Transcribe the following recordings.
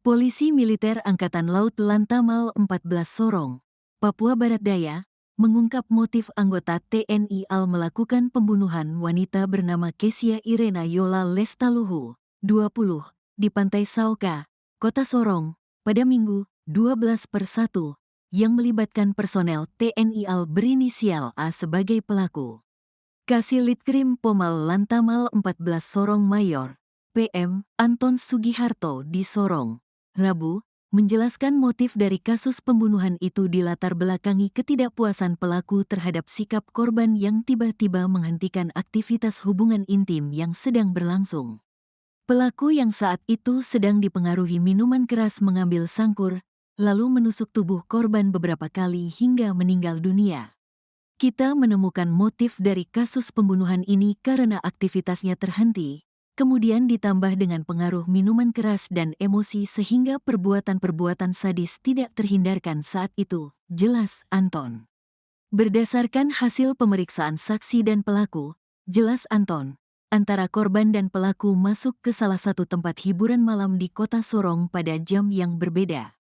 Polisi Militer Angkatan Laut Lantamal 14 Sorong, Papua Barat Daya, mengungkap motif anggota TNI AL melakukan pembunuhan wanita bernama Kesia Irena Yola Lestaluhu, 20, di Pantai Sauka, Kota Sorong, pada Minggu, 12/1, yang melibatkan personel TNI AL berinisial A sebagai pelaku. Kasilitkrim Pomal Lantamal 14 Sorong Mayor, PM, Anton Sugiharto di Sorong, Rabu, menjelaskan motif dari kasus pembunuhan itu dilatar belakangi ketidakpuasan pelaku terhadap sikap korban yang tiba-tiba menghentikan aktivitas hubungan intim yang sedang berlangsung. Pelaku yang saat itu sedang dipengaruhi minuman keras mengambil sangkur, lalu menusuk tubuh korban beberapa kali hingga meninggal dunia. Kita menemukan motif dari kasus pembunuhan ini karena aktivitasnya terhenti, kemudian ditambah dengan pengaruh minuman keras dan emosi sehingga perbuatan-perbuatan sadis tidak terhindarkan saat itu, jelas Anton. Berdasarkan hasil pemeriksaan saksi dan pelaku, jelas Anton, antara korban dan pelaku masuk ke salah satu tempat hiburan malam di Kota Sorong pada jam yang berbeda.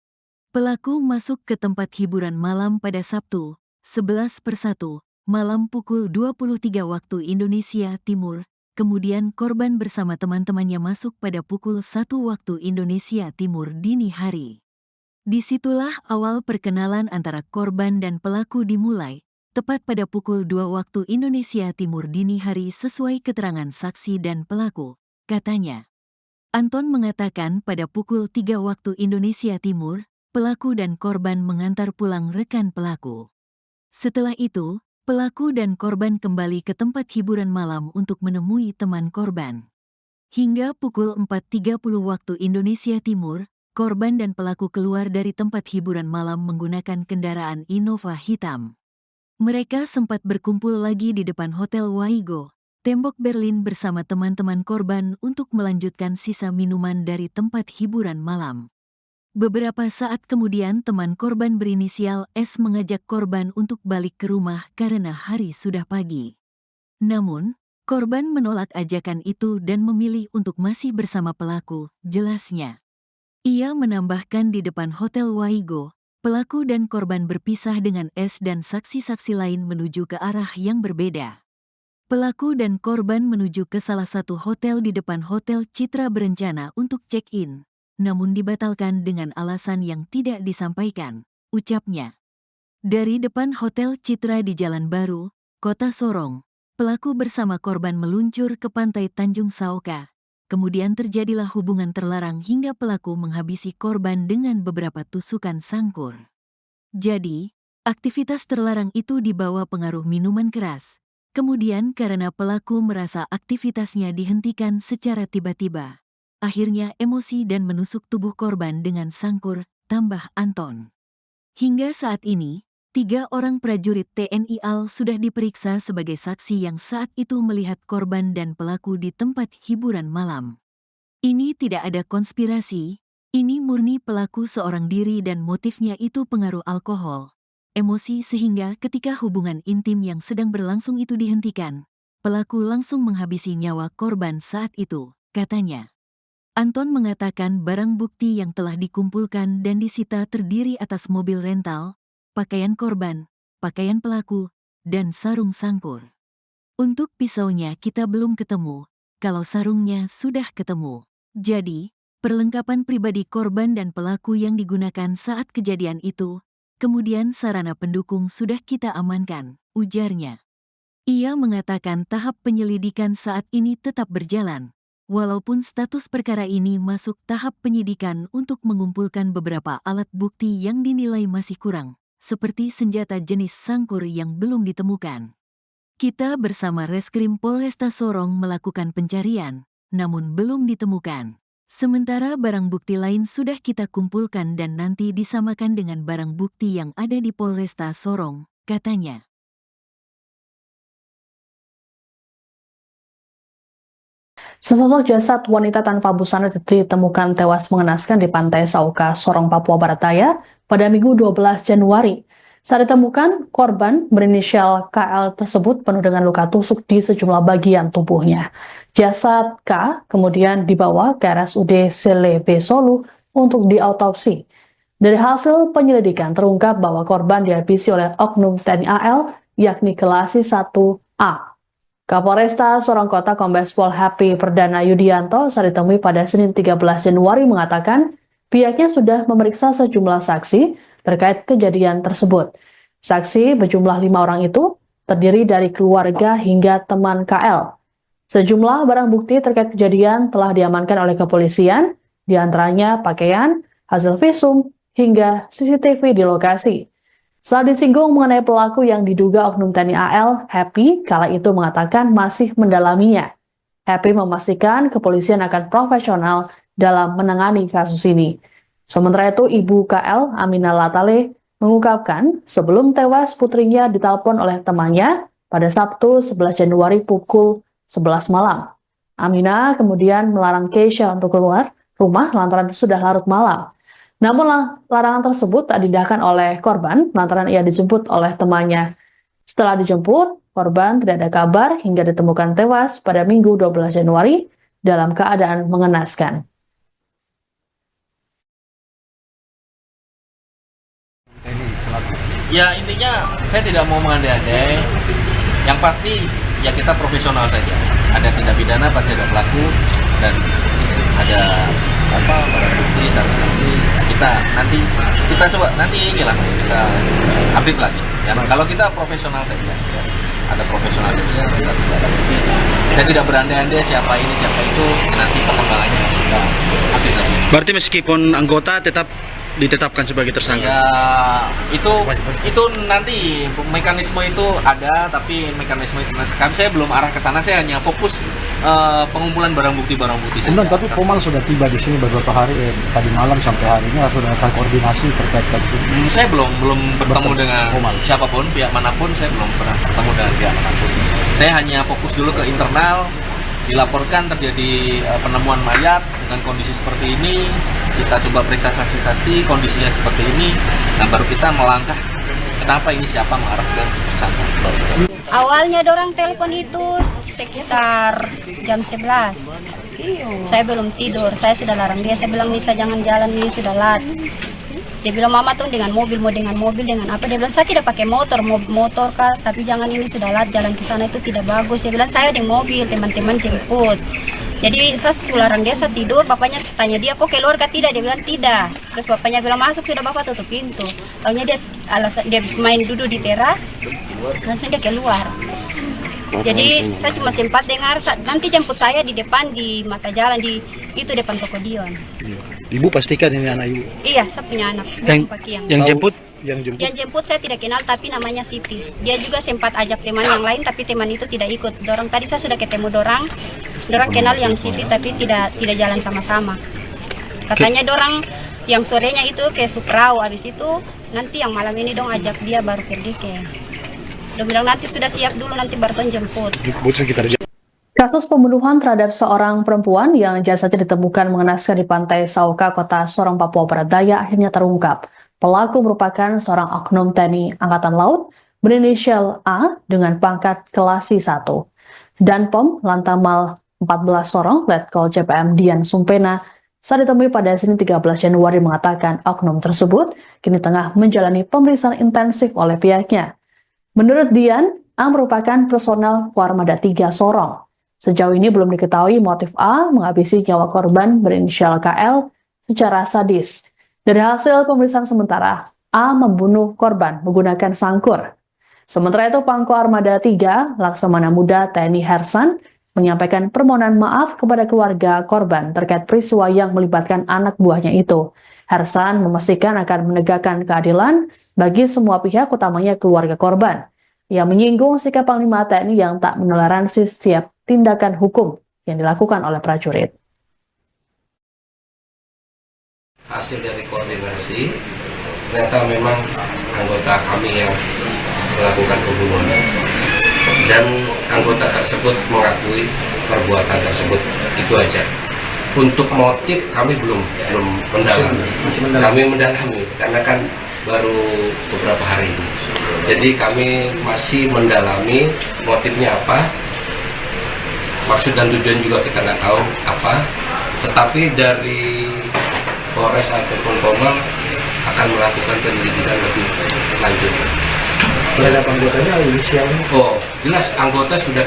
Pelaku masuk ke tempat hiburan malam pada Sabtu, 11/1, malam pukul 23 waktu Indonesia Timur, kemudian korban bersama teman-temannya masuk pada pukul 1 waktu Indonesia Timur dini hari. Disitulah awal perkenalan antara korban dan pelaku dimulai, tepat pada pukul 2 waktu Indonesia Timur dini hari sesuai keterangan saksi dan pelaku, katanya. Anton mengatakan pada pukul 3 waktu Indonesia Timur, pelaku dan korban mengantar pulang rekan pelaku. Setelah itu, pelaku dan korban kembali ke tempat hiburan malam untuk menemui teman korban. Hingga pukul 4.30 waktu Indonesia Timur, korban dan pelaku keluar dari tempat hiburan malam menggunakan kendaraan Innova hitam. Mereka sempat berkumpul lagi di depan Hotel Waigo, Tembok Berlin bersama teman-teman korban untuk melanjutkan sisa minuman dari tempat hiburan malam. Beberapa saat kemudian teman korban berinisial S mengajak korban untuk balik ke rumah karena hari sudah pagi. Namun, korban menolak ajakan itu dan memilih untuk masih bersama pelaku, jelasnya. Ia menambahkan di depan Hotel Waigo, pelaku dan korban berpisah dengan S dan saksi-saksi lain menuju ke arah yang berbeda. Pelaku dan korban menuju ke salah satu hotel di depan Hotel Citra berencana untuk check-in, namun dibatalkan dengan alasan yang tidak disampaikan, ucapnya. Dari depan Hotel Citra di Jalan Baru, Kota Sorong, pelaku bersama korban meluncur ke pantai Tanjung Sauka. Kemudian terjadilah hubungan terlarang hingga pelaku menghabisi korban dengan beberapa tusukan sangkur. Jadi, aktivitas terlarang itu dibawa pengaruh minuman keras. Kemudian karena pelaku merasa aktivitasnya dihentikan secara tiba-tiba, akhirnya emosi dan menusuk tubuh korban dengan sangkur, tambah Anton. Hingga saat ini, 3 orang prajurit TNI AL sudah diperiksa sebagai saksi yang saat itu melihat korban dan pelaku di tempat hiburan malam. Ini tidak ada konspirasi, ini murni pelaku seorang diri dan motifnya itu pengaruh alkohol, emosi sehingga ketika hubungan intim yang sedang berlangsung itu dihentikan, pelaku langsung menghabisi nyawa korban saat itu, katanya. Anton mengatakan barang bukti yang telah dikumpulkan dan disita terdiri atas mobil rental, pakaian korban, pakaian pelaku, dan sarung sangkur. Untuk pisaunya kita belum ketemu, kalau sarungnya sudah ketemu. Jadi, perlengkapan pribadi korban dan pelaku yang digunakan saat kejadian itu, kemudian sarana pendukung sudah kita amankan, ujarnya. Ia mengatakan tahap penyelidikan saat ini tetap berjalan. Walaupun status perkara ini masuk tahap penyidikan untuk mengumpulkan beberapa alat bukti yang dinilai masih kurang, seperti senjata jenis sangkur yang belum ditemukan. Kita bersama Reskrim Polresta Sorong melakukan pencarian, namun belum ditemukan. Sementara barang bukti lain sudah kita kumpulkan dan nanti disamakan dengan barang bukti yang ada di Polresta Sorong, katanya. Sesosok jasad wanita tanpa busana ditemukan tewas mengenaskan di Pantai Sauka, Sorong, Papua Barat Daya pada Minggu 12 Januari. Saat ditemukan, korban berinisial KL tersebut penuh dengan luka tusuk di sejumlah bagian tubuhnya. Jasad K kemudian dibawa ke RSUD Sele B Solu untuk diautopsi. Dari hasil penyelidikan terungkap bahwa korban dihabisi oleh oknum TNI AL, yakni Kelasi 1A. Kapolresta Sorong Kota Kombes Pol Happy Perdana Yudianto saat ditemui pada Senin 13 Januari mengatakan pihaknya sudah memeriksa sejumlah saksi terkait kejadian tersebut. Saksi berjumlah 5 orang itu terdiri dari keluarga hingga teman KL. Sejumlah barang bukti terkait kejadian telah diamankan oleh kepolisian, diantaranya pakaian, hasil visum, hingga CCTV di lokasi. Saat disinggung mengenai pelaku yang diduga oknum TNI AL, Happy kala itu mengatakan masih mendalaminya. Happy memastikan kepolisian akan profesional dalam menangani kasus ini. Sementara itu, Ibu KL, Aminah Latale, mengungkapkan sebelum tewas putrinya ditelepon oleh temannya pada Sabtu 11 Januari pukul 11 malam. Aminah kemudian melarang Keisha untuk keluar rumah lantaran sudah larut malam. Namun larangan tersebut tak didahkan oleh korban lantaran ia dijemput oleh temannya. Setelah dijemput, korban tidak ada kabar hingga ditemukan tewas pada Minggu 12 Januari dalam keadaan mengenaskan. Ya intinya saya tidak mau mengandai-andai. Yang pasti ya kita profesional saja. Ada tindak pidana pasti ada pelaku dan ada barang bukti, saksi-saksi. Kita coba nanti inilah mas kita update lagi. Ya, kalau kita profesional saja, ya, ada profesionalisnya, kita tidak ada bukti. Saya tidak berandai-andai siapa ini siapa itu. Nanti perkembangannya kita update lagi. Berarti meskipun anggota tetap ditetapkan sebagai tersangka? Ya itu nanti mekanisme itu ada, tapi mekanisme itu saya belum arah ke sana. Saya hanya fokus pengumpulan barang bukti saja. Tapi Komang sudah tiba di sini beberapa hari tadi malam sampai hari ini sudah akan koordinasi terkait ini. Saya belum bertemu dengan siapapun, pihak manapun. Saya belum pernah bertemu dengan pihak manapun. Saya hanya fokus dulu ke internal. Dilaporkan terjadi penemuan mayat dengan kondisi seperti ini, kita coba periksa saksi-saksi, kondisinya seperti ini, dan baru kita melangkah kenapa ini siapa mengarah ke tersangka. Awalnya dorang telepon itu sekitar jam 11. Saya belum tidur, saya sudah larang dia, saya bilang Nisa jangan jalan, ini sudah lat. Dia bilang mama tuh dengan mobil dengan apa, dia bilang saya tidak pakai motor kah, tapi jangan ini sudah lat, jalan ke sana itu tidak bagus. Dia bilang saya di mobil, teman-teman jemput. Jadi saya larang dia, saya tidur, bapaknya tanya dia kok keluar kah, tidak, dia bilang tidak. Terus bapaknya bilang masuk, sudah bapak tutup pintu. Taunya dia main duduk di teras, langsung dia keluar. Jadi saya cuma sempat dengar nanti jemput saya di depan di mata jalan di itu depan toko Dion. Ibu pastikan ini anak ibu? Iya, saya punya anak. Yang jemput? Yang jemput saya tidak kenal tapi namanya Siti. Dia juga sempat ajak teman yang lain tapi teman itu tidak ikut. Dorang tadi saya sudah ketemu dorang kenal yang Siti tapi tidak jalan sama-sama. Katanya dorang yang sorenya itu ke Sukrau, habis itu nanti yang malam ini dong ajak dia baru pergi ke. Udah bilang nanti sudah siap dulu nanti baru jemput. Kasus pembunuhan terhadap seorang perempuan yang jasadnya ditemukan mengenaskan di pantai Sauka, Kota Sorong, Papua Barat Daya akhirnya terungkap. Pelaku merupakan seorang oknum TNI Angkatan Laut berinisial A dengan pangkat Kelasi 1. Danpom Lantamal 14 Sorong, Letkol CPM Dian Sumpena, saat ditemui pada Senin 13 Januari mengatakan oknum tersebut kini tengah menjalani pemeriksaan intensif oleh pihaknya. Menurut Dian, A merupakan personel Kuarmada 3 Sorong. Sejauh ini belum diketahui motif A menghabisi nyawa korban berinisial KL secara sadis. Dari hasil pemeriksaan sementara, A membunuh korban menggunakan sangkur. Sementara itu, Pangko Armada 3, Laksamana Muda TNI Hersan, menyampaikan permohonan maaf kepada keluarga korban terkait peristiwa yang melibatkan anak buahnya itu. Hersan memastikan akan menegakkan keadilan bagi semua pihak, utamanya keluarga korban. Ia menyinggung sikap Panglima TNI yang tak menoleransi setiap tindakan hukum yang dilakukan oleh prajurit. Hasil dari koordinasi, ternyata memang anggota kami yang melakukan pembunuhan. Dan anggota tersebut mengakui perbuatan tersebut, itu aja. Untuk motif kami belum mendalami. Kami mendalami karena kan baru beberapa hari ini. Jadi kami masih mendalami motifnya apa, maksud dan tujuan juga kita nggak tahu apa. Tetapi dari Polres ataupun Polres akan melakukan penyelidikan lebih lanjut. Terhadap anggotanya inisialnya. Oh, jelas anggota sudah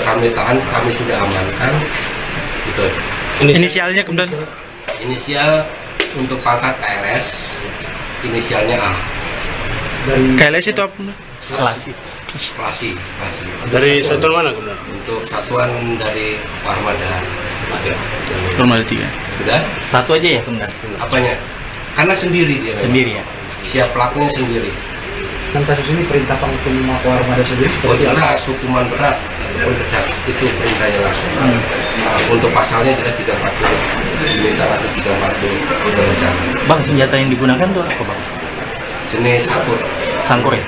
kami tahan, kami sudah amankan. Itu. Inisialnya kemudian Inisial untuk pangkat KLS, inisialnya A. Dari KLS itu apa? Klasi. Dari satuan mana kemudian? Untuk satuan dari Armada 3. Normal 3. Sudah? Satu aja ya kemudian? Apanya? Karena sendiri dia. memang. Sendiri ya? Siap pelakunya sendiri. kan kasus ini perintah Panglima Armada sendiri Oh seperti apa? jelas hukuman berat ataupun pecat itu perintahnya langsung. Untuk pasalnya jelas 340, diminta lagi 340 berencana. Bang, senjata yang digunakan tuh apa bang? Jenis sangkur. Sangkur ya?